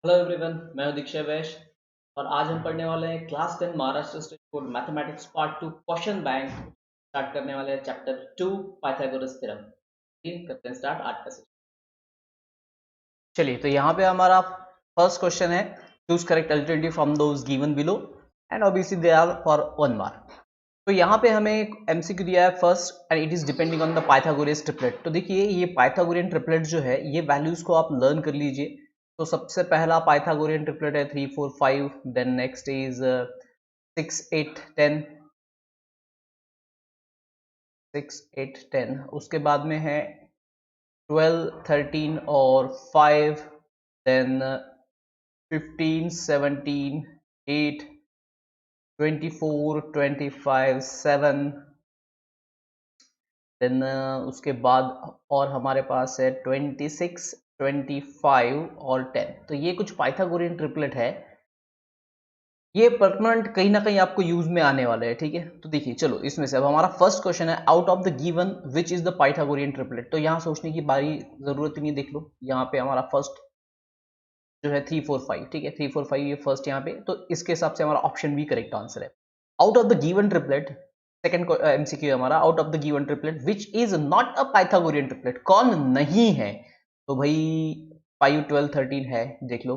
Hello everyone, मैं हूं दीक्षा वैश और आज हम पढ़ने वाले हैं class 10 Maharashtra state board mathematics part 2 question bank. Start करने वाले हैं चैप्टर 2 पाइथागोरस थ्योरम। करते हैं स्टार्ट आज का सेशन। चलिए, तो यहाँ पे हमारा फर्स्ट क्वेश्चन है, choose correct alternative from those given below and obviously they are for 1 mark. तो यहाँ पे हमें एक एमसीक्यू दिया है first, and it is depending on the Pythagoras triplet. तो देखिए, ये पाइथागोरियन ट्रिपलेट जो है, ये वैल्यूज को आप लर्न कर लीजिए। तो सबसे पहला पाइथागोरियन ट्रिपलेट है 3 4 5, देन नेक्स्ट इज 6 8 10, 6 8 10। उसके बाद में है 12 13 और 5, देन 15 17 8 24 25 7, देन उसके बाद और हमारे पास है 26 25 और 10। तो ये कुछ पाइथागोरियन ट्रिपलेट है, ये परमानेंट कहीं ना कहीं आपको यूज में आने वाले हैं। ठीक है, तो देखिए, चलो इसमें से अब हमारा फर्स्ट क्वेश्चन है, out of the given which is the Pythagorean triplet. तो यहाँ सोचने की बारी जरूरत ही नहीं, देख लो यहाँ पे हमारा फर्स्ट जो है 3 4 5। ठीक है, 3 4 5 ये फर्स्ट यहाँ पे, तो इसके हिसाब से हमारा ऑप्शन बी करेक्ट आंसर है। Out of the given triplet, second MCQ हमारा, out of the given triplet which is not a Pythagorean triplet, कौन नहीं है। तो भाई 5 12 13 है, देख लो।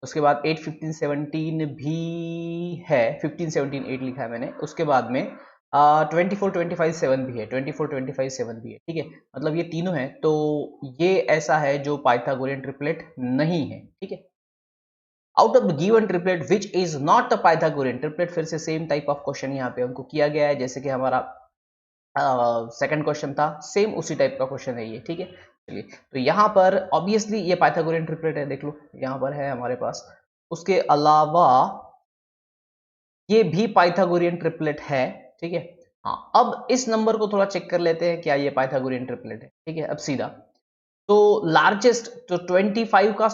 उसके बाद 8 15 17 भी है, 15 17 8 लिखा है मैंने। उसके बाद में 24 25 7 भी है, 24 25 7 भी है। ठीक है, मतलब ये तीनों है, तो ये ऐसा है जो पाइथागोरियन ट्रिपलेट नहीं है। ठीक है, out of the given triplet which is not a Pythagorean triplet. फिर से सेम टाइप ऑफ क्वेश्चन यहाँ पे हमको किया गया है, जैसे कि हमारा सेकंड क्वेश्चन था, सेम उसी टाइप का क्वेश्चन है ये। ठीक है, चलिए, तो यहाँ पर ऑब्वियसली ये पाइथागोरियन ट्रिपलेट है, देख लो यहाँ पर है हमारे पास। उसके अलावा ये भी पाइथागोरियन ट्रिपलेट है। ठीक है, हाँ, अब इस नंबर को थोड़ा चेक कर लेते हैं, क्या ये पाइथागोरियन ट्रिपलेट है। ठीक है, अब सीधा तो लार्जेस्ट, तो 25 का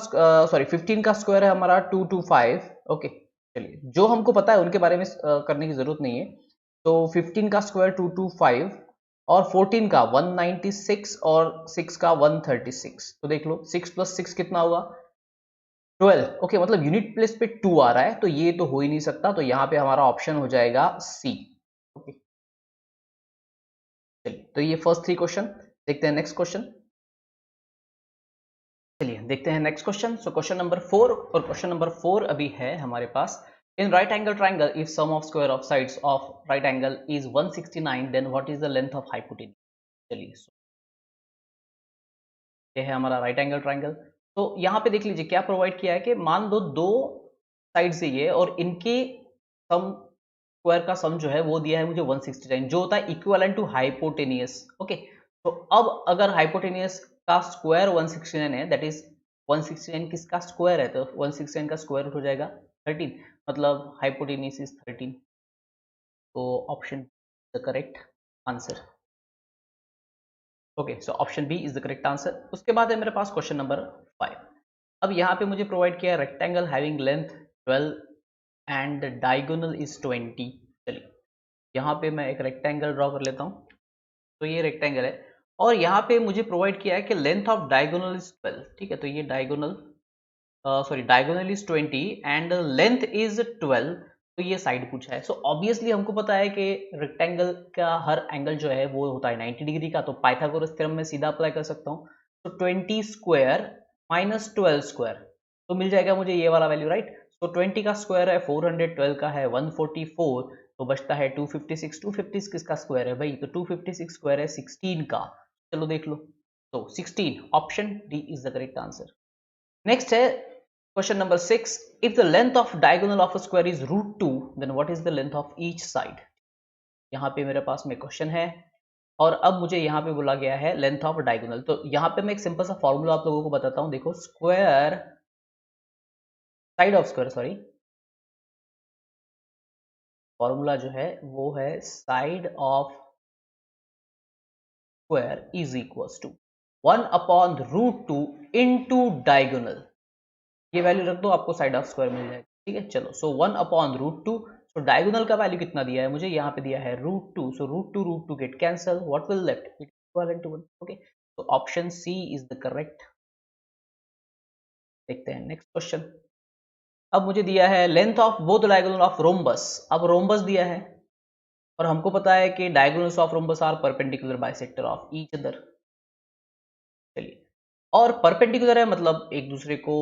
सॉरी 15 का स्क्वायर है हमारा 225। ओके, चलिए, जो हमको पता है उनके बारे में करने की जरूरत नहीं है। तो 15 का स्क्वायर 225 और 14 का 196 और 6 का 136। तो देख लो 6 + 6 कितना होगा, 12। ओके, मतलब यूनिट प्लेस पे 2 आ रहा है, तो ये तो हो ही नहीं सकता। तो यहाँ पे हमारा ऑप्शन हो जाएगा सी। ओके, चलिए, तो ये फर्स्ट 3 क्वेश्चन। देखते हैं नेक्स्ट क्वेश्चन। चलिए देखते हैं next question. So question number 4, और क्वेश्चन नंबर 4 अभी है हमारे पास। In right angle triangle if sum of square of sides of right angle is 169, then what is the length of hypotenuse. चलिए, ये है हमारा राइट एंगल ट्राइंगल। तो यहाँ पे देख लीजिए क्या प्रोवाइड किया है, कि मान लो दो साइड से ये, और इनके सम, स्क्वायर का सम जो है वो दिया है मुझे 169, जो होता है इक्विवेलेंट टू हाइपोटेनियस। ओके, तो अब अगर हाइपोटेनियस का स्क्वायर 169 है, दैट इज 169 किसका स्क्वायर है, तो 169 का स्क्वायर रूट हो जाएगा 13, मतलब हाइपोटेनियस इज 13। तो option the correct answer. Okay, so option B is the correct answer. उसके बाद है मेरे पास क्वेश्चन नंबर 5। अब यहाँ पे मुझे प्रोवाइड किया है rectangle having length 12 and diagonal is 20। चलिए, यहाँ पे मैं एक रेक्टेंगल ड्रॉ कर लेता हूँ। तो ये रेक्टेंगल है, और यहाँ पे मुझे प्रोवाइड किया है कि लेंथ ऑफ डायगोनल इज 12। ठीक है, तो ये diagonal, sorry diagonal is 20 and length is 12। तो ये साइड पूछा है। सो ऑब्वियसली हमको पता है कि रेक्टेंगल का हर एंगल जो है वो होता है 90 डिग्री का। तो पाइथागोरस थ्योरम में सीधा अप्लाई कर सकता हूँ। तो 20 स्क्वायर माइनस 12 स्क्वायर, तो मिल जाएगा मुझे ये वाला वैल्यू, राइट। तो 20 का स्क्वायर है 400, 12 का है 144, तो बचता है 256। 256 किसका स्क्वायर है भाई, तो 256 स्क्वायर है 16 का। चलो देख लो, तो 16, option D is the correct answer. Next है question number 6। If the length of diagonal of a square is √2, then what is the length of each side. यहाँ पे मेरे पास में क्वेश्चन है, और अब मुझे यहाँ पे बोला गया है लेंथ ऑफ डायगोनल। तो यहाँ पे मैं एक सिंपल सा फॉर्मूला आप लोगों को बताता हूँ। देखो, square side of square, sorry, formula जो है वो है side of square is equals to 1/√2 into diagonal. ये वैल्यू रख दो, आपको साइड ऑफ स्क्वायर मिल जाएगा। ठीक है, चलो, सो 1/√2। सो डायगोनल का वैल्यू कितना दिया है मुझे, यहाँ पे दिया है √2। So √2 get cancel, what will left, it equal to 1। Okay, तो option C is the correct देखते हैं नेक्स्ट क्वेश्चन। अब मुझे दिया है length of both diagonal of rhombus. अब रोम्बस दिया है और हमको पता है कि diagonals of rhombus are perpendicular bisector of each other. चलिए, और परपेंडिकुलर है मतलब एक दूसरे को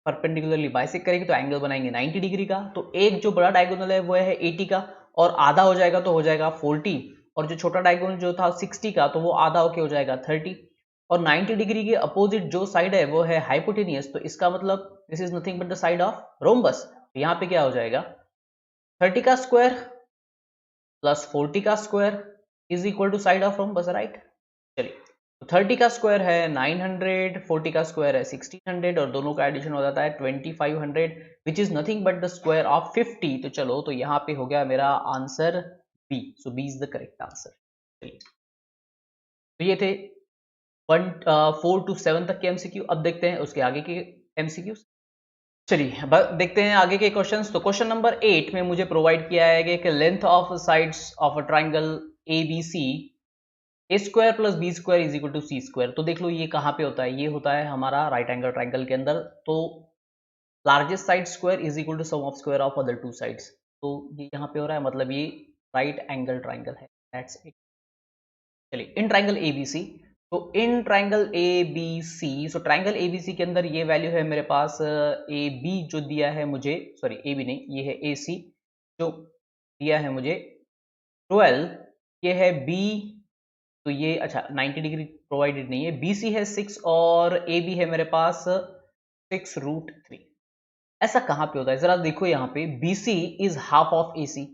परपेंडिकुलरली बाइसेक्ट करेंगे तो एंगल बनाएंगे 90 डिग्री का। तो एक जो बड़ा डायगोनल है वो है 80 का और आधा हो जाएगा तो हो जाएगा 40, और जो छोटा डायगोनल जो था 60 का तो वो आधा होके हो जाएगा 30, और 90 डिग्री के अपोजिट जो साइड है वो है हाइपोटेनियस, तो इसका मतलब this is nothing but the side of rhombus. तो यहाँ पे क्या हो जाएगा 30 का स्क्वायर प्लस 40 का square is equal to side of rhombus, right. चलिए, तो 30 का स्क्वायर है 900, 40 का स्क्वायर है 1600 और दोनों का एडिशन हो जाता है 2500 which is nothing but the square of 50। तो चलो, तो यहाँ पे हो गया मेरा answer B, so B is the correct answer. चलिए, तो ये थे 4 to 7 तक के एमसीक्यू। अब देखते हैं उसके आगे के एमसीक्यू। चलिए, अब देखते हैं आगे के क्वेश्चंस। तो क्वेश्चन नंबर 8 में मुझे प्रोवाइड किया है कि length of sides of a triangle A B C A square plus B square is equal to C square. तो देख लो ये कहाँ पे होता है, ये होता है हमारा राइट एंगल ट्राइंगल के अंदर। तो largest side square is equal to sum of square of other two sides. तो ये यहाँ पे हो रहा है, मतलब ये राइट एंगल ट्राइंगल है, दैट्स इट। चलिए, इन ट्राइंगल एबीसी, तो in triangle ABC, so triangle ABC के अंदर ये वैल्यू है मेरे पास ए बी जो दिया है मुझे, सॉरी ए बी नहीं, ये है ए सी जो दिया है मुझे 12, ये है बी, तो ये अच्छा 90 डिग्री प्रोवाइडेड नहीं है, बी सी है 6 और ए बी है मेरे पास 6√3। ऐसा कहाँ पे होता है जरा देखो, यहाँ पे B C is half of A C,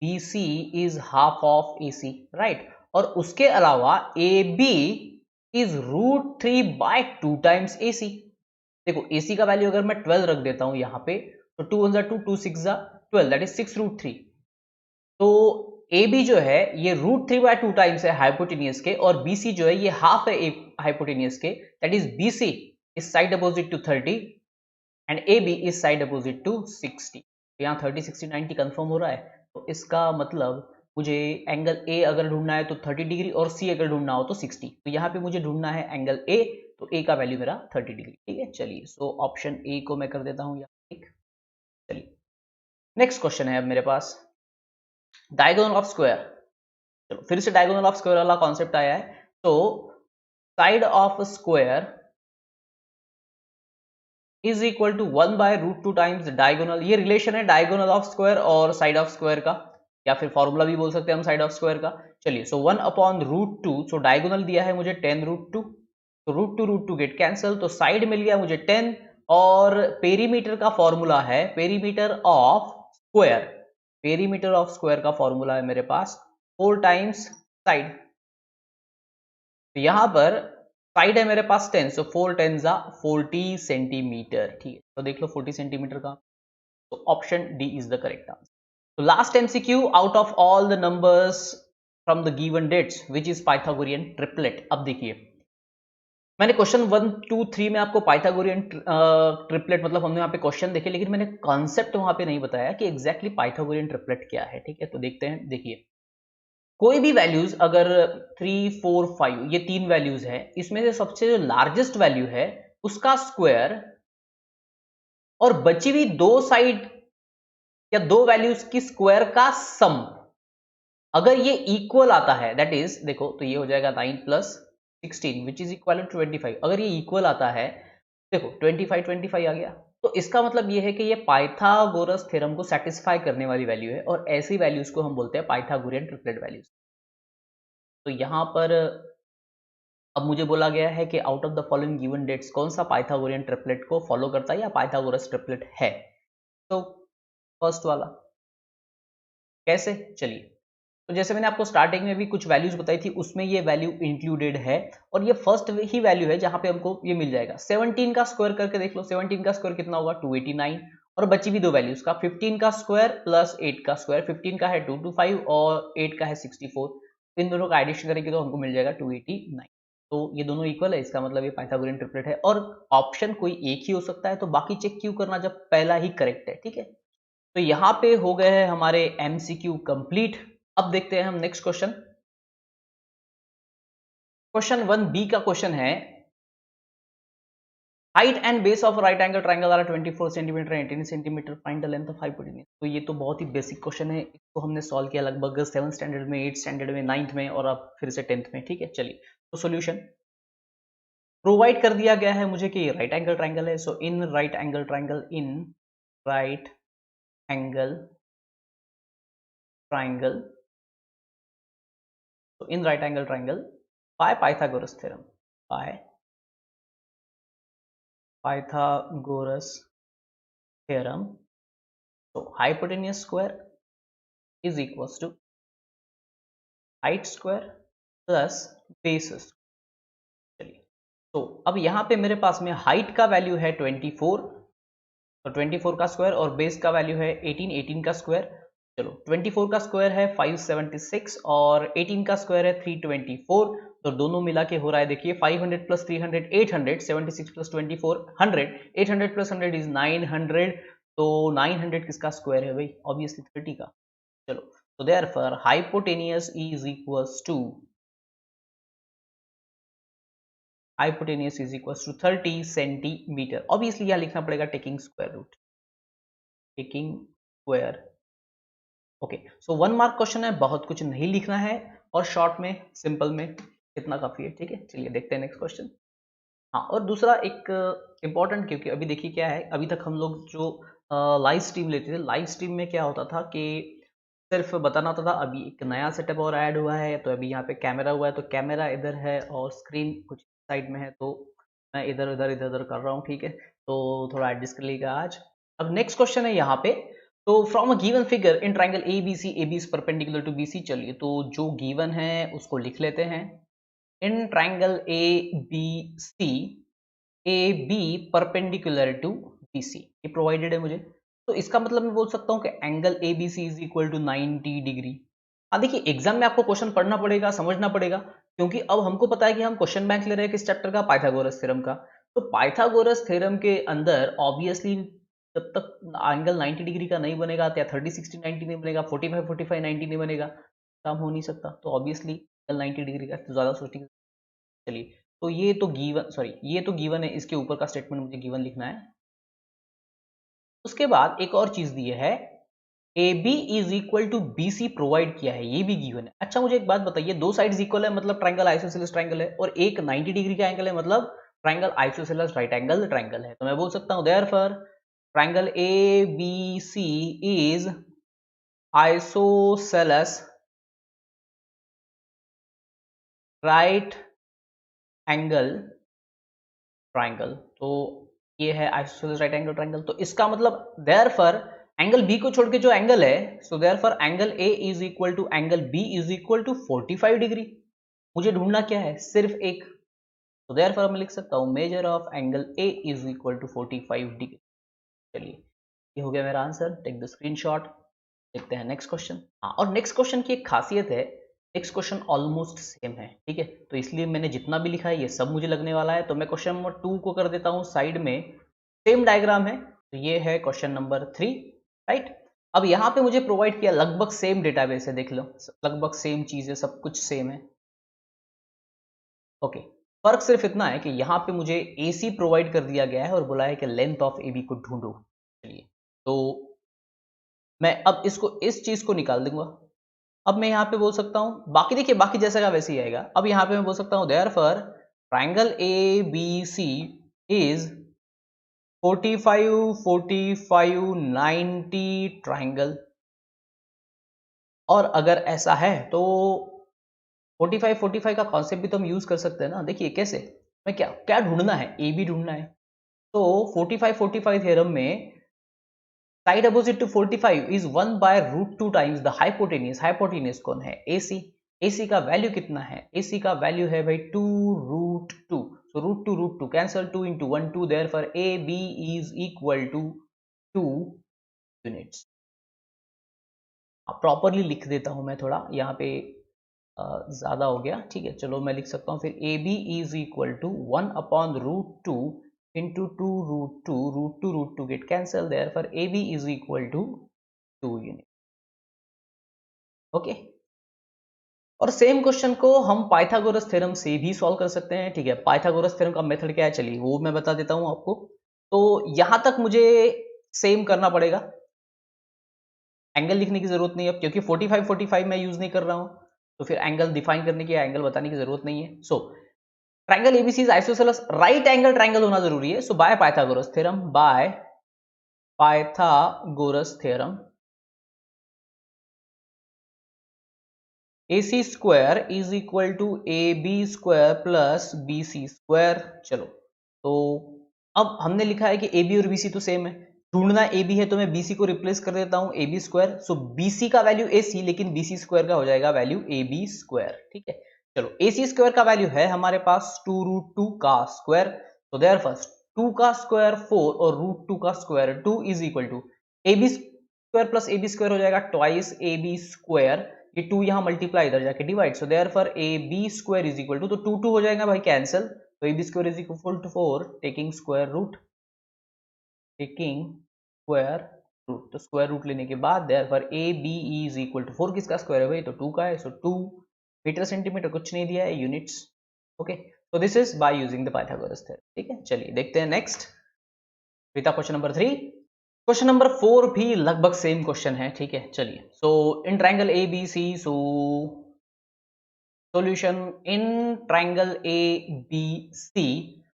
B C is half of A C, right. और उसके अलावा ए बी इज √3/2 ए सी। देखो ए सी का वैल्यू अगर मैं 12 रख देता हूं यहाँ पे, तो 2 1 2 2 6 12, दैट इज 6√3। तो ए बी जो है ये √3/2 टाइम्स है हाइपोटेनियस के, और बी सी जो है ये हाफ है हाइपोटेनियस के, that is B C is side opposite to 30 and A B is side opposite to 60। तो यहाँ 30 60 90 कंफर्म हो रहा है। तो इसका मतलब मुझे एंगल ए अगर ढूंढना है तो 30 डिग्री और सी अगर ढूंढना हो तो 60। तो यहाँ पे मुझे ढूंढना है एंगल ए, तो ए का वैल्यू मेरा 30 डिग्री, ठीक है। चलिए, सो ऑप्शन ए को मैं कर देता हूँ यहाँ ठीक। चलिए, नेक्स्ट क्वेश्चन है अब मेरे पास डायगोनल ऑफ स्क्वायर। चलो, फिर से डायगोनल ऑफ स्क्वायर वाला कॉन्सेप्ट आया है। तो side of square is equal to 1/√2 times diagonal. ये रिलेशन है डायगोनल ऑफ स्क्वायर और साइड ऑफ स्क्वायर का, या फिर फॉर्मूला भी बोल सकते हैं हम साइड ऑफ स्क्वायर का। चलिए, सो 1/√2, सो डायगोनल दिया है मुझे 10√2, तो √2 गेट कैंसल, तो साइड मिल गया मुझे 10, और पेरीमीटर का फॉर्मूला है perimeter of square, perimeter of square का फॉर्मूला है मेरे पास 4 टाइम्स साइड। तो यहां पर साइड है मेरे पास 10, सो 4 10 40 सेंटीमीटर, ठीक है। तो देख लो 40 सेंटीमीटर का, तो option D is the correct answer. तो last MCQ, out of all the numbers from the given dates which is Pythagorean triplet. अब देखिए, मैंने क्वेश्चन 1 2 3 में आपको पाइथागोरियन ट्रिपलेट मतलब हमने यहाँ पे क्वेश्चन देखे, लेकिन मैंने कॉन्सेप्ट वहां पे नहीं बताया कि एग्जैक्टली पाइथागोरियन ट्रिपलेट क्या है, ठीक है। तो देखते हैं, देखिए कोई भी वैल्यूज अगर 3 4 5 ये 3 वैल्यूज है, इसमें से सबसे जो लार्जेस्ट वैल्यू है उसका स्क्वायर और बची हुई दो साइड या दो वैल्यूज की स्क्वायर का सम अगर ये इक्वल आता है, दैट इज देखो, तो ये हो जाएगा 9 + 16 विच इज इक्वल टू 25। अगर ये इक्वल आता है, देखो 25 25 आ गया, तो इसका मतलब ये है कि ये पाइथागोरस थ्योरम को सेटिस्फाई करने वाली वैल्यू है, और ऐसी वैल्यूज को हम बोलते हैं पाइथागोरियन ट्रिपलेट वैल्यूज। तो यहां पर अब मुझे बोला गया है कि out of the following given dates कौन सा पाइथागोरियन ट्रिपलेट को फॉलो करता है या पाइथागोरस ट्रिपलेट है। तो फर्स्ट वाला कैसे, चलिए, तो जैसे मैंने आपको स्टार्टिंग में भी कुछ वैल्यूज बताई थी, उसमें ये वैल्यू इंक्लूडेड है, और ये फर्स्ट ही वैल्यू है जहां पे हमको ये मिल जाएगा। 17 का स्क्वायर करके देख लो, 17 का स्क्वायर कितना होगा 289, और बची भी दो वैल्यूज का 15 का स्क्वायर प्लस 8 का स्क्वायर, 15 का है 225 और 8 का है 64, इन दोनों का एडिशन करेंगे तो हमको मिल जाएगा 289। तो ये दोनों इक्वल है, इसका मतलब ये पाइथागोरियन ट्रिपलेट है, और ऑप्शन कोई एक ही हो सकता है, तो बाकी चेक क्यों करना जब पहला ही करेक्ट है, ठीक है। तो यहाँ पे हो गए हैं हमारे एमसीक्यू कंप्लीट। अब देखते हैं हम नेक्स्ट क्वेश्चन। क्वेश्चन 1 बी का क्वेश्चन है height and base of right angle triangle are 24 centimetre 18 centimetre, find the length of hypotenuse. तो ये तो बहुत ही बेसिक क्वेश्चन है, इसको हमने सॉल्व किया लगभग 7 स्टैंडर्ड में, 8 स्टैंडर्ड में, 9th में और अब फिर से 10th में। ठीक है, चलिए तो सॉल्यूशन प्रोवाइड कर दिया गया है मुझे कि ये राइट एंगल ट्राइंगल है। So in right angle triangle, in right angle triangle, तो in right angle triangle by Pythagoras theorem, by Pythagoras theorem, तो hypotenuse square is equals to height square plus base. चलिए, तो अब यहाँ पे मेरे पास में हाइट का वैल्यू है 24, तो 24 का स्क्वायर, और बेस का वैल्यू है 18, 18 का स्क्वायर। चलो 24 का स्क्वायर है 576 और 18 का स्क्वायर है 324, तो दोनों मिला के हो रहा है देखिए 500 प्लस 300 800, 76 प्लस 24 100, 800 प्लस 100 इज 900, तो 900 किसका स्क्वायर है भाई? ऑब्वियसली 30 का। चलो, तो therefore hypotenuse is equals to, hypotenuse is equals to 30 centimetre. Obviously यहाँ लिखना पड़ेगा taking square root, taking square. Okay, so 1 mark question है, बहुत कुछ नहीं लिखना है और शॉर्ट में सिंपल में इतना काफी है। ठीक है, चलिए देखते हैं नेक्स्ट क्वेश्चन। हाँ, और दूसरा एक इम्पॉर्टेंट, क्योंकि अभी देखिए क्या है, अभी तक हम लोग जो लाइव स्ट्रीम लेते थे, लाइव स्ट्रीम में क्या होता था कि सिर्फ बताना होता था। अभी एक नया सेटअप और ऐड हुआ है, तो अभी यहाँ पे कैमरा हुआ है, तो कैमरा इधर है और स्क्रीन कुछ साइड में है, तो मैं इधर उधर इधर उधर कर रहा हूँ। ठीक है, तो थोड़ा एडजस्ट कर लीजिएगा आज। अब नेक्स्ट क्वेश्चन है यहाँ पे, तो from a given figure in triangle A B is perpendicular to B C. चलिए, तो जो गिवन है उसको लिख लेते हैं। In triangle A B C, A B perpendicular to B C, ये प्रोवाइडेड है मुझे, तो इसका मतलब मैं बोल सकता हूँ कि angle A B C is equal to 90 degree. हाँ देखिए, एग्जाम में आपको क्वेश्चन पढ़ना पड़ेगा, समझना पड़ेगा, क्योंकि अब हमको पता है कि हम क्वेश्चन बैंक ले रहे हैं किस चैप्टर का, पाइथागोरस थ्योरम का। तो पाइथागोरस थ्योरम के अंदर ऑब्वियसली जब तक एंगल 90 डिग्री का नहीं बनेगा, या 30 60 90 नहीं बनेगा, 45 45 90 नहीं बनेगा, काम हो नहीं सकता। तो ऑब्वियसली एंगल 90 डिग्री का, तो ज्यादा सोचने। चलिए, तो ये तो गिवन, सॉरी ये तो गिवन है, इसके ऊपर का स्टेटमेंट मुझे गिवन लिखना है। उसके बाद एक और चीज दी है, A B is equal to B C provide किया है, ये भी गिवन है। अच्छा मुझे एक बात बताइए, दो साइड्स इक्वल है मतलब ट्राइंगल आइसोसेलेस ट्राइंगल है, और एक 90 डिग्री का एंगल है मतलब triangle isosceles right angle triangle है। तो मैं बोल सकता हूं therefore triangle A B C is isosceles right angle triangle. तो ये है आइसोसेलेस राइट एंगल ट्राइंगल, तो इसका मतलब देयरफॉर एंगल बी को छोड़ के जो एंगल है, so therefore angle A is equal to angle B is equal to 45 degree. मुझे ढूंढना क्या है? सिर्फ एक, तो देयरफॉर मैं लिख सकता हूं measure of angle A is equal to 45 degree. चलिए, ये हो गया मेरा आंसर, टेक द स्क्रीनशॉट। देखते हैं नेक्स्ट क्वेश्चन। हाँ, और नेक्स्ट क्वेश्चन की एक खासियत है, नेक्स्ट क्वेश्चन ऑलमोस्ट सेम है। ठीक है, तो इसलिए मैंने जितना भी लिखा है ये सब मुझे लगने वाला है। तो मैं क्वेश्चन नंबर 2 को कर देता हूँ साइड में, सेम डायग्राम है, तो ये है क्वेश्चन नंबर 3, राइट। अब यहाँ पे मुझे प्रोवाइड किया लगभग सेम डेटाबेस है, देख लो लगभग सेम चीज है, सब कुछ सेम है। ओके, फर्क सिर्फ इतना है कि यहाँ पे मुझे AC प्रोवाइड कर दिया गया है और बोला है कि लेंथ ऑफ AB को ढूंढो। चलिए, तो मैं अब इसको, इस चीज को निकाल दूंगा। अब मैं यहाँ पे बोल सकता हूँ, बाकी देखिए बाकी जैसा का वैसे ही आएगा। अब यहाँ पे मैं बोल सकता हूँ therefore triangle ABC is 45 45 90 triangle. और अगर ऐसा है तो 45 45 का कॉन्सेप्ट भी तो हम यूज कर सकते हैं ना। देखिए कैसे, मैं क्या क्या ढूंढना है, ए बी ढूंढना है। तो 45 45 थ्योरम में side opposite to 45 is 1 by root 2 times the hypotenuse. Hypotenuse कौन है? AC। AC का वैल्यू कितना है? AC का वैल्यू है भाई 2 root 2, so root 2 cancel, 2 into 1 2, therefore AB is equal to 2 units. Properly लिख देता हूं मैं, थोड़ा यहाँ पे ज्यादा हो गया। ठीक है, चलो मैं लिख सकता हूँ फिर AB is equal to 1 upon root 2 into 2 root 2, root 2 get cancel, therefore AB is equal to 2 unit. Okay, और सेम क्वेश्चन को हम पाइथागोरस थ्योरम से भी सॉल्व कर सकते हैं। ठीक है, पाइथागोरस थ्योरम का मेथड क्या है, चलिए वो मैं बता देता हूं आपको। तो यहां तक मुझे सेम करना पड़ेगा, एंगल लिखने की जरूरत नहीं है अब, क्योंकि 45 45 मैं यूज नहीं कर रहा हूं, तो फिर एंगल डिफाइन करने की, एंगल बताने की जरूरत नहीं है। So triangle ABC is isosceles right angle triangle होना जरूरी है। So by Pythagoras theorem, by Pythagoras theorem, AC square is equal to AB square plus BC square. चलो, तो अब हमने लिखा है कि AB और BC तो सेम है, ढूंढना AB है, तो मैं BC को रिप्लेस कर देता हूं AB स्क्वायर। सो BC का वैल्यू AC, लेकिन BC स्क्वायर का हो जाएगा वैल्यू AB स्क्वायर। ठीक है, चलो AC स्क्वायर का वैल्यू है हमारे पास 2√2 का स्क्वायर, तो देयरफॉर 2 का स्क्वायर 4 और √2 का square 2 is equal to AB square plus AB square हो जाएगा ट्वाइस AB स्क्वायर, ये 2 यहां मल्टीप्लाई इधर जाके divide, so therefore AB square is equal to, तो 2 2 हो जाएगा भाई कैंसिल, तो AB square is equal to 4 taking square root, taking square root, तो स्क्वायर रूट लेने के बाद therefore AB is equal to 4 किसका स्क्वायर है भाई, तो 2 का है, सो 2 मीटर सेंटीमीटर कुछ नहीं दिया है, यूनिट्स। ओके, तो this is by using the Pythagoras theorem. ठीक है, चलिए देखते हैं नेक्स्ट, प्रीता क्वेश्चन नंबर 3। क्वेश्चन नंबर 4 भी लगभग सेम क्वेश्चन है। ठीक है, चलिए, so in triangle ABC, so solution in triangle ABC।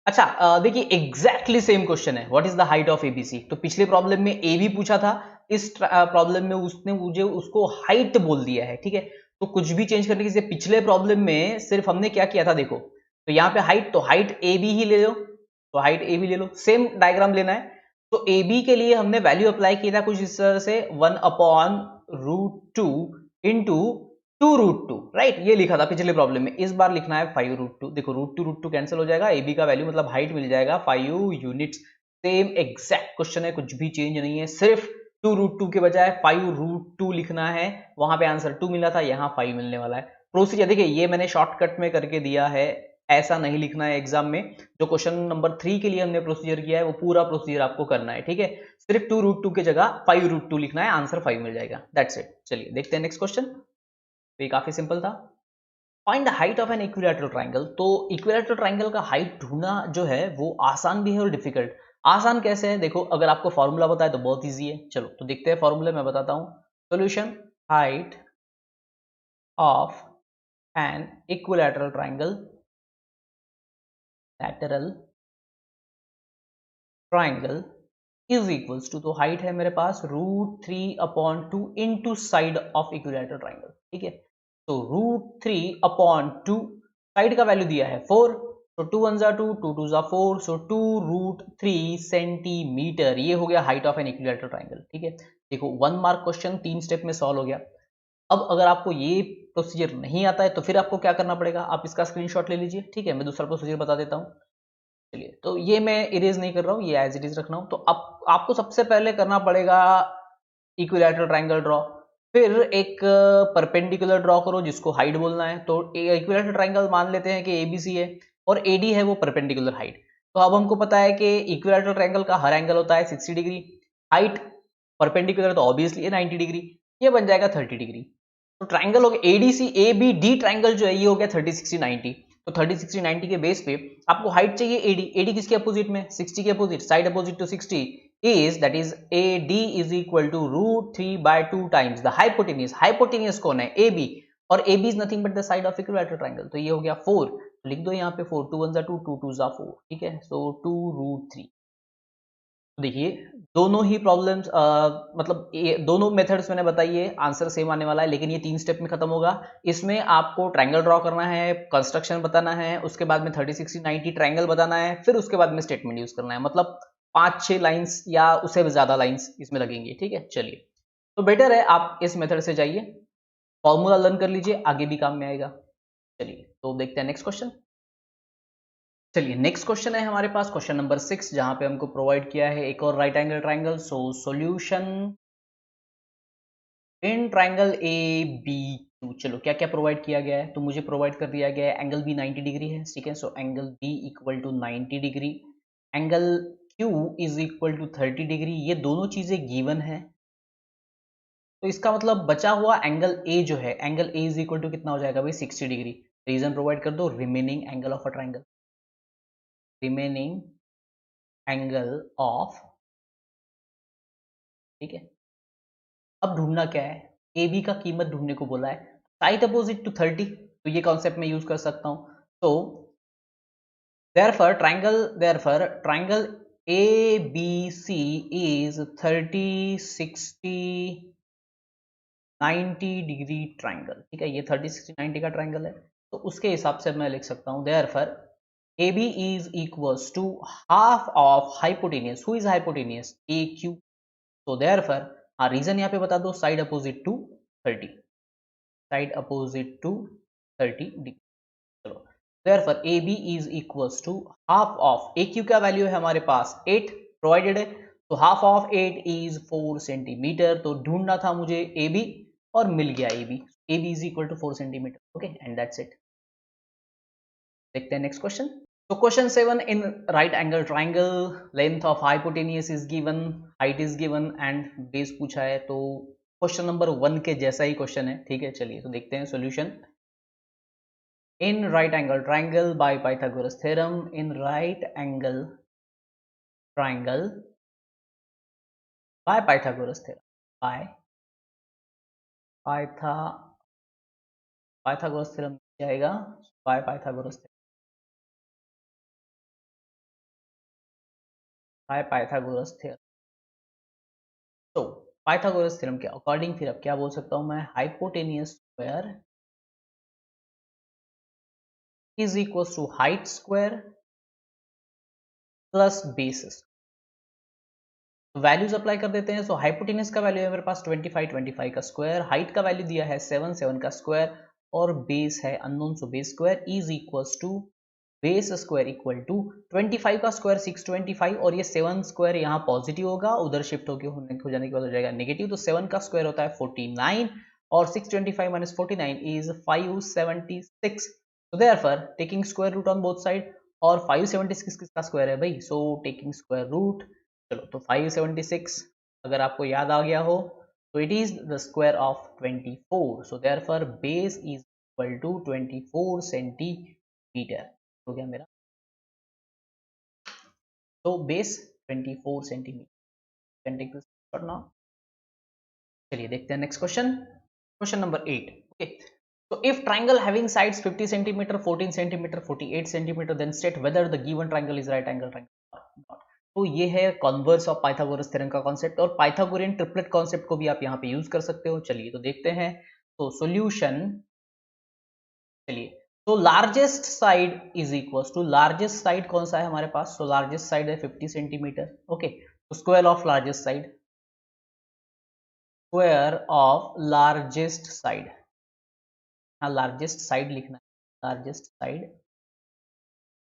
अच्छा, देखिए एग्जैक्टली सेम क्वेश्चन है, what is the height of ABC। तो पिछले प्रॉब्लम में AB पूछा था, इस प्रॉब्लम में उसने मुझे उसको हाइट बोल दिया है। ठीक है, तो कुछ भी चेंज करने की, पिछले प्रॉब्लम में सिर्फ हमने क्या किया था, देखो तो यहाँ पे हाइट, तो हाइट AB ही ले लो, तो हाइट AB ले लो, सेम डायग्राम लेना है। तो AB के लिए हमने वैल्यू अप्लाई किया था कुछ इस तरह से 1/√2 इंटू 2√2, राइट, ये लिखा था पिछले प्रॉब्लम में। इस बार लिखना है 5√2, देखो √2 कैंसिल हो जाएगा, AB का वैल्यू मतलब हाइट मिल जाएगा 5 यूनिट्स। सेम एग्जैक्ट क्वेश्चन है, कुछ भी चेंज नहीं है, सिर्फ 2√2 के बजाय 5√2 लिखना है। वहां पे आंसर 2 मिला था, यहाँ 5 मिलने वाला है। प्रोसीजर देखिए, ये मैंने शॉर्टकट में करके दिया है, ऐसा नहीं लिखना है एग्जाम में। जो क्वेश्चन नंबर 3 के लिए हमने प्रोसीजर किया है, वो पूरा प्रोसीजर आपको करना है। ठीक है, सिर्फ 2√2 की जगह 5√2 लिखना है, आंसर 5 मिल जाएगा, दैट्स इट। चलिए देखते हैं नेक्स्ट क्वेश्चन, तो ये काफी सिंपल था। Find the height of an equilateral triangle. तो इक्विलैटरल ट्राइंगल का हाइट ढूंढना जो है वो आसान भी है और डिफिकल्ट। आसान कैसे है, देखो अगर आपको फॉर्मूला बताए तो बहुत इजी है। चलो तो देखते हैं फॉर्मूला, मैं बताता हूं। Solution, height of an equilateral triangle, lateral triangle is equals to, तो हाइट है मेरे पास √3/2 into side of equilateral triangle. ठीक है, तो √3/2, साइड का वैल्यू दिया है 4, तो 2 1 जा 2, 2 2 जा 4, सो 2√3 सेंटीमीटर, ये हो गया height of an equilateral triangle. ठीक है, देखो 1 मार्क क्वेश्चन 3 स्टेप में सॉल्व हो गया। अब अगर आपको ये प्रोसीजर नहीं आता है तो फिर आपको क्या करना पड़ेगा, आप इसका स्क्रीनशॉट ले लीजिए। ठीक है, मैं दूसरा प्रोसीजर बता देता हूँ। चलिए, तो ये मैं इरेज नहीं कर रहा हूँ, ये एज इट इज रखना हूँ। तो अब आपको सबसे पहले करना पड़ेगा इक्विलैटरल ट्राइंगल ड्रॉ, फिर एक परपेंडिकुलर ड्रॉ करो जिसको हाइट बोलना है। तो इक्विलैटरल ट्राइंगल मान लेते हैं कि ABC है और AD है वो परपेंडिकुलर हाइट। तो अब हमको पता है कि इक्विलैटरल ट्राइंगल का हर एंगल होता है 60 डिग्री, हाइट परपेंडिकुलर तो ऑब्वियसली है 90 डिग्री, ये बन जाएगा 30 डिग्री। तो ट्राइंगल हो गया ADC ABD ट्राइंगल जो है ये हो गया 30 60 90। तो 30 60 90 के बेस पे आपको हाइट चाहिए AD किसके अपोजिट में, 60 के opposite, side opposite to 60 is, that is AD is equal to √3/2 times the hypotenuse। hypotenuse कौन है, AB, और AB is nothing but the side of equilateral triangle। तो ये हो गया 4, लिख दो यहाँ पे 4, 2 1 2, 2 2 4। ठीक है, सो 2√3। देखिए दोनों ही प्रॉब्लम्स, मतलब ये दोनों मेथड्स मैंने बताई है, आंसर सेम आने वाला है, लेकिन ये 3 स्टेप में खत्म होगा। इसमें आपको ट्रायंगल ड्रॉ करना है, कंस्ट्रक्शन बताना है, उसके बाद में 30 60 90 ट्रायंगल बताना है, फिर उसके बाद में स्टेटमेंट यूज करना है। मतलब 5-6 लाइंस या उससे भी ज्यादा लाइंस इसमें लगेंगी। ठीक है, चलिए, तो बेटर है आप इस मेथड से जाइए, फॉर्मूला लर्न कर लीजिए, आगे भी काम में आएगा। चलिए तो देखते हैं नेक्स्ट क्वेश्चन। चलिए नेक्स्ट क्वेश्चन है हमारे पास क्वेश्चन नंबर 6, जहां पे हमको प्रोवाइड किया है एक और right angle triangle. So solution in triangle AB2। चलो क्या क्या प्रोवाइड किया गया है, तो मुझे प्रोवाइड कर दिया गया है एंगल B 90 डिग्री है। ठीक है, so angle B equal to 90 degree, angle Q is equal to 30 degree, ये दोनों चीजें गिवन है। तो इसका मतलब बचा हुआ एंगल ए जो है, angle A is equal to कितना हो जाएगा भाई 60 डिग्री। रीजन प्रोवाइड कर दो, remaining angle of a triangle, remaining angle of, ठीक है। अब ढूंढना क्या है, ए बी का कीमत ढूंढने को बोला है, साइड अपोजिट टू 30, तो ये कॉन्सेप्ट मैं यूज कर सकता हूं। तो therefore triangle ABC is 30, 60, 90 degree triangle, ठीक है। ये 30, 60, 90 का ट्राइंगल है, तो उसके हिसाब से मैं लिख सकता हूं therefore AB is equals to half of hypotenuse, who is hypotenuse, AQ। तो therefore रीजन यहाँ पे बता दो, side opposite to 30, side opposite to 30 degree. चलो therefore AB is equals to half of, AQ का वैल्यू है हमारे पास 8 प्रोवाइडेड है, तो हाफ ऑफ 8 इज 4 सेंटीमीटर। तो ढूंढना था मुझे AB और मिल गया AB, AB is equal to 4 centimetre. Okay and that's it. देखते हैं नेक्स्ट क्वेश्चन। तो question 7, in right angle triangle length of hypotenuse is given, height is given and base पूछा है। तो क्वेश्चन नंबर 1 के जैसा ही क्वेश्चन है, ठीक है। चलिए तो देखते हैं solution. In right angle triangle by Pythagoras theorem, in right angle triangle by Pythagoras theorem, by Pythagoras theorem जाएगा, by Pythagoras theorem, by Pythagoras theorem। तो Pythagoras theorem के अकॉर्डिंग फिर अब क्या बोल सकता हूं मैं, hypotenuse square is equal to height square plus basis. Values apply कर देते हैं। सो हाइपोटेनस का वैल्यू है मेरे पास 25, 25 का स्क्वायर, हाइट का वैल्यू दिया है 7, 7 का स्क्वायर, और बेस है unknown, so base square is equals to base square equal to 25 का स्क्वायर 625, और ये 7 स्क्वायर यहाँ पॉजिटिव होगा, उधर शिफ्ट हो जाने के बाद हो जाएगा नेगेटिव, तो 7 का स्क्वायर होता है 49 और 625 माइनस 49 इज 576। so therefore taking square root on both side, और 576 किसका स्क्वायर है भाई, सो टेकिंग स्क्वायर रूट। चलो तो 576 अगर आपको याद आ गया हो तो it is the square of 24, so therefore base is equal to 24 centimetre हो गया मेरा। तो base 24 centimetre can take this for now. चलिए देखते हैं next question, question number 8। Okay, so if triangle having sides 50 centimeter, 14 centimeter, 48 centimeter, then state whether the given triangle is right angle triangle or not। तो ये है converse of Pythagoras theorem का concept, और Pythagorean triplet concept को भी आप यहाँ पे यूज कर सकते हो। चलिए तो देखते हैं। तो सॉल्यूशन, चलिए तो largest side is equal to, largest side कौन सा है हमारे पास, तो लार्जेस्ट साइड है 50 सेंटीमीटर। ओके, तो square of largest side, square of largest side, हाँ लार्जेस्ट साइड लिखना है, largest side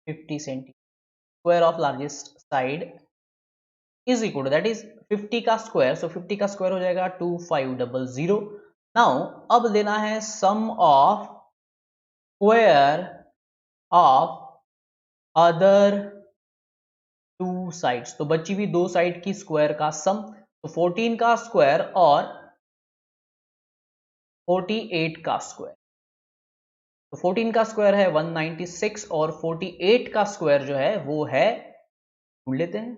50 centimetre, square of largest side is equal to that is 50 का स्क्वायर, सो 50 का स्क्वायर हो जाएगा 2500। नाउ अब लेना है sum of square of other two sides, तो बची हुई दो साइड की स्क्वायर का सम, तो 14 का स्क्वायर और 48 का स्क्वायर, तो 14 का स्क्वायर है 196 और 48 का स्क्वायर जो है वो है, ढूंढ लेते हैं,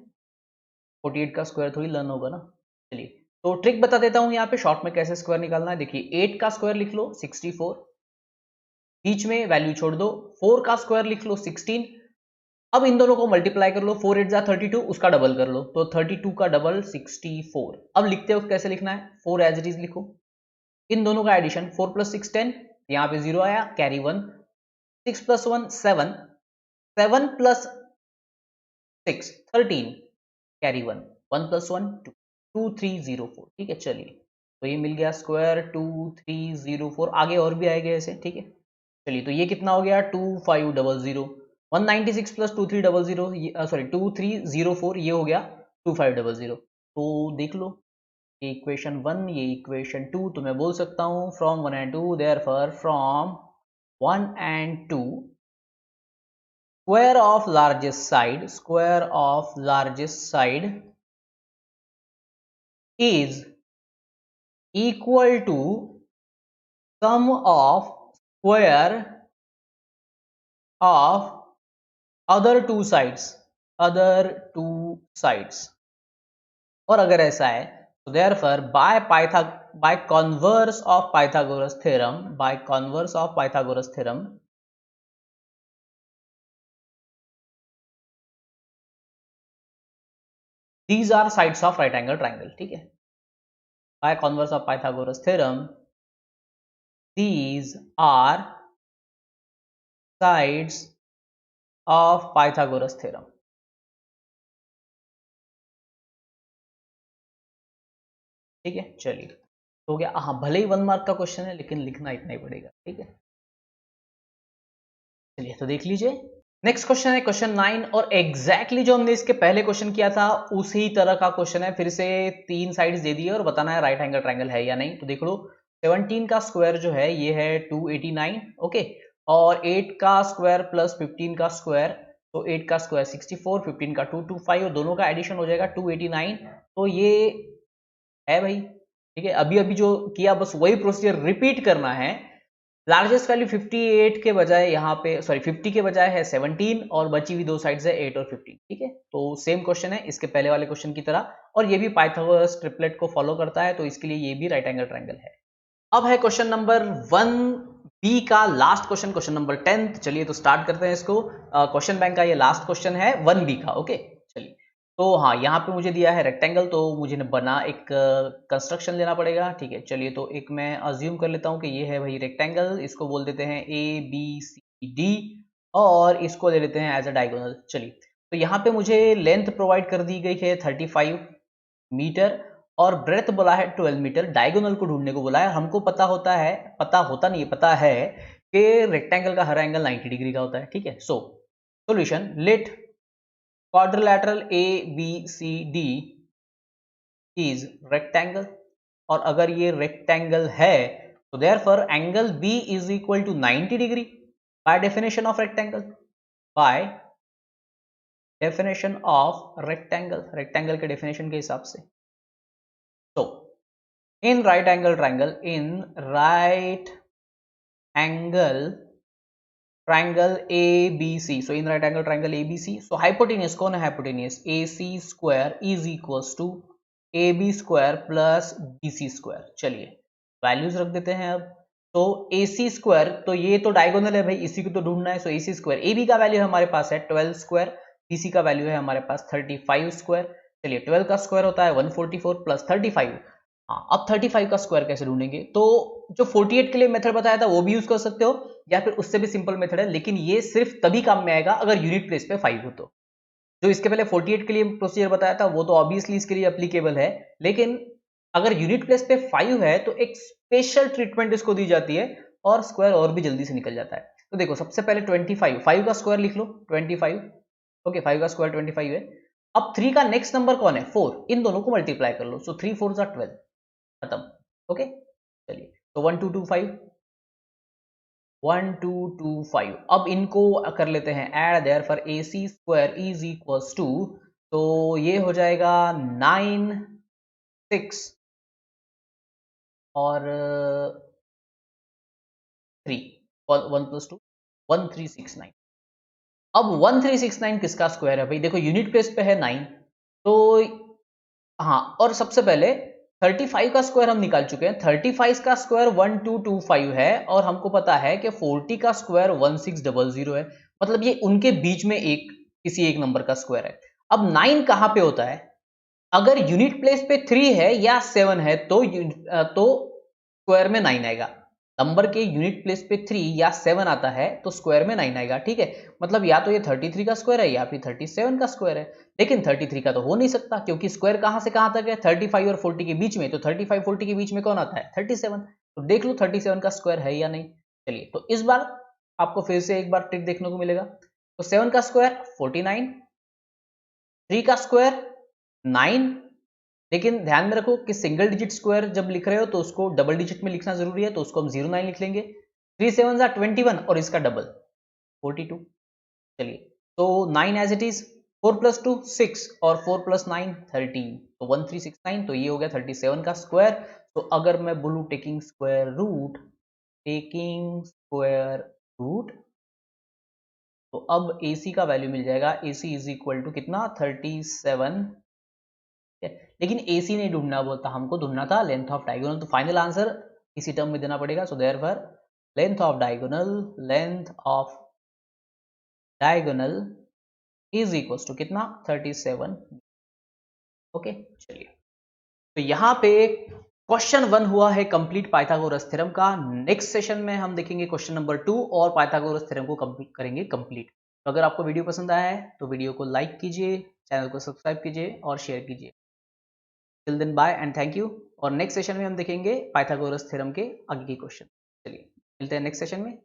48 का स्क्वायर थोड़ी लर्न होगा ना। चलिए तो ट्रिक बता देता हूं यहाँ पे शॉर्ट में कैसे स्क्वायर निकालना है। देखिए 8 का स्क्वायर लिख लो 64, बीच में वैल्यू छोड़ दो, 4 का स्क्वायर लिख लो 16, अब इन दोनों को मल्टीप्लाई कर लो, 4 8 जा 32, उसका डबल कर लो, तो 32 का डबल 64। अब लिखते हो कैसे लिखना है, 4 एज इट इज लिखो, इन दोनों का एडिशन 4 प्लस 6 10, यहाँ पे 0 आया, carry 1, 6 plus 1 7, 7 plus 6 13, carry 1, 1 plus 1 2, 2304, ठीक है। चलिए तो ये मिल गया स्क्वायर 2304, आगे और भी आएगा ऐसे, ठीक है। चलिए तो ये कितना हो गया 2500, 196 प्लस 2300, सॉरी 2304, ये हो गया 2500। तो देख लो ये इक्वेशन 1, ये इक्वेशन 2, तो मैं बोल सकता हूँ from 1 and 2, therefore from 1 and 2 square of largest side, square of largest side is equal to sum of square of other two sides, other two sides. और अगर ऐसा है तो therefore by converse of Pythagoras theorem, by converse of Pythagoras theorem, these are sides of right angle triangle. ठीक है, by converse of Pythagoras theorem these are sides of Pythagoras theorem। ठीक है, चलिए हो गया। हाँ, भले ही 1 मार्क का क्वेश्चन है लेकिन लिखना इतना ही पड़ेगा। ठीक है, चलिए तो देख लीजिए। नेक्स्ट क्वेश्चन है क्वेश्चन 9, और एग्जैक्टली जो हमने इसके पहले क्वेश्चन किया था उसी तरह का क्वेश्चन है। फिर से 3 साइड्स दे दिए और बताना है राइट एंगल ट्रायंगल है या नहीं। तो देख लो, 17 का स्क्वायर जो है ये है 289, ओके, और 8 का स्क्वायर प्लस 15 का स्क्वायर, तो 8 का स्क्वायर 64, 15 का 225, और दोनों का एडिशन हो जाएगा 289। तो ये है भाई। ठीक है, अभी अभी जो किया बस वही प्रोसीजर रिपीट करना है। लार्जेस्ट वैल्यू 58 के बजाय यहाँ पे, सॉरी 50 के बजाय है 17, और बची हुई दो साइड्स है 8 और 15। ठीक है, तो सेम क्वेश्चन है इसके पहले वाले क्वेश्चन की तरह, और ये भी पाइथागोरस ट्रिपलेट को फॉलो करता है, तो इसके लिए ये भी राइट एंगल ट्रायंगल है। अब है क्वेश्चन नंबर 1B का लास्ट क्वेश्चन, क्वेश्चन नंबर 10। चलिए तो स्टार्ट करते हैं इसको। क्वेश्चन बैंक का ये लास्ट क्वेश्चन है 1B का। ओके, चलिए तो हाँ, यहाँ पे मुझे दिया है रेक्टेंगल, तो मुझे बना एक कंस्ट्रक्शन लेना पड़ेगा। ठीक है, चलिए तो एक मैं अज्यूम कर लेता हूँ कि ये है भाई रेक्टेंगल, इसको बोल देते हैं ABCD, और इसको ले लेते हैं एज अ डायगोनल। चलिए तो यहाँ पे मुझे लेंथ प्रोवाइड कर दी गई है 35 मीटर, और ब्रेथ बोला है 12 मीटर। डायगोनल को ढूंढने को बोला है। हमको पता होता है, पता होता नहीं, पता है कि रेक्टेंगल का हर एंगल 90 डिग्री का होता है। ठीक है, so solution, let quadrilateral ABCD is rectangle, और अगर ये रेक्टेंगल है तो therefore angle B is equal to 90 degree by definition of rectangle, by definition of rectangle, rectangle के डेफिनेशन के हिसाब से। तो in right angle triangle, in right angle triangle ABC, so in right angle triangle ABC, so hypotenuse कौन है? hypotenuse AC square is equals to AB square plus BC square। चलिए values रख देते हैं अब। तो AC square, तो ये तो डायगोनल है भाई, इसी को तो ढूंढना है। सो AC square, AB का वैल्यू हमारे पास है 12 स्क्वायर, BC का वैल्यू है हमारे पास 35 स्क्वायर। चलिए 12 का स्क्वायर होता है 144 प्लस 35। हाँ, अब 35 का स्क्वायर कैसे ढूंढेंगे? तो जो 48 के लिए मेथड बताया था वो भी यूज कर सकते हो, या फिर उससे भी सिंपल मेथड है, लेकिन ये सिर्फ तभी काम में आएगा अगर यूनिट प्लेस पे 5 हो। तो जो इसके पहले 48 के लिए प्रोसीजर बताया था वो तो ऑब्वियसली इसके लिए एप्लीकेबल है, लेकिन अगर यूनिट प्लेस पे 5 है तो एक स्पेशल ट्रीटमेंट इसको दी जाती है, और स्क्वायर और भी जल्दी से निकल जाता है। तो देखो सबसे पहले 25, 5 का स्क्वायर लिख लो 25। ओके, 5 का स्क्वायर 25 है। अब 3 का नेक्स्ट नंबर कौन है? 4, इन दोनों को मल्टीप्लाई कर लो। सो 3 4 12, खत्म। ओके, चलिए तो 1225, 1225। अब इनको कर लेते हैं add, therefore AC square is equals to, तो ये हो जाएगा 9 6 और 3, 1 प्लस 2 1369। अब 1369 किसका स्क्वायर है भाई? देखो यूनिट प्लेस पे है 9, तो हाँ, और सबसे पहले 35 का स्क्वायर हम निकाल चुके हैं। 35 का स्क्वायर 1225 है, और हमको पता है कि 40 का स्क्वायर 1600 है। मतलब ये उनके बीच में एक किसी एक नंबर का स्क्वायर है। अब 9 कहां पे होता है? अगर यूनिट प्लेस पे 3 है या 7 है तो स्क्वायर में 9 आएगा। नंबर के यूनिट प्लेस पे 3 या 7 आता है तो स्क्वायर में 9 आएगा। ठीक है, मतलब या तो ये 33 का स्क्वायर है या फिर 37 का स्क्वायर है। लेकिन 33 का तो हो नहीं सकता, क्योंकि स्क्वायर कहां से कहां तक है? 35 और 40 के बीच में, तो 35 40 के बीच में कौन आता है? 37। तो देख लो 37 का स्क्वायर है या नहीं। चलिए तो इस बार आपको फिर से एक बार ट्रिक देखने को मिलेगा। तो 7 का स्क्वायर 49, 3 का स्क्वायर 9, लेकिन ध्यान में रखो कि सिंगल डिजिट स्क्वायर जब लिख रहे हो तो उसको डबल डिजिट में लिखना जरूरी है, तो उसको हम 09 लिख लेंगे। 3 7 21 और इसका डबल 42। चलिए तो 9 एज इट इज, 4 प्लस 2 6 और 4 प्लस 9 13, तो 1369। तो ये हो गया 37 का स्क्वायर। तो अगर मैं बोलूँ टेकिंग स्क्वायर रूट, तो अब AC का वैल्यू मिल जाएगा, AC इज इक्वल टू कितना 37, लेकिन AC नहीं ढूंढना बोलता, हमको ढूंढना था लेंथ ऑफ डायगोनल। तो फाइनल आंसर इसी टर्म में देना पड़ेगा। So therefore length of diagonal is equal to कितना 37। ओके चलिए, तो यहाँ पे क्वेश्चन 1 हुआ है कंप्लीट पाइथागोरस थ्योरम का। नेक्स्ट सेशन में हम देखेंगे क्वेश्चन नंबर 2 और पाइथागोरस थ्योरम को करेंगे कंप्लीट। तो अगर आपको वीडियो पसंद आया है तो वीडियो को लाइक कीजिए, चैनल को सब्सक्राइब कीजिए और शेयर कीजिए। Till then bye and thank you. और नेक्स्ट सेशन में हम देखेंगे पाइथागोरस थ्योरम के आगे के क्वेश्चन। चलिए मिलते हैं नेक्स्ट सेशन में।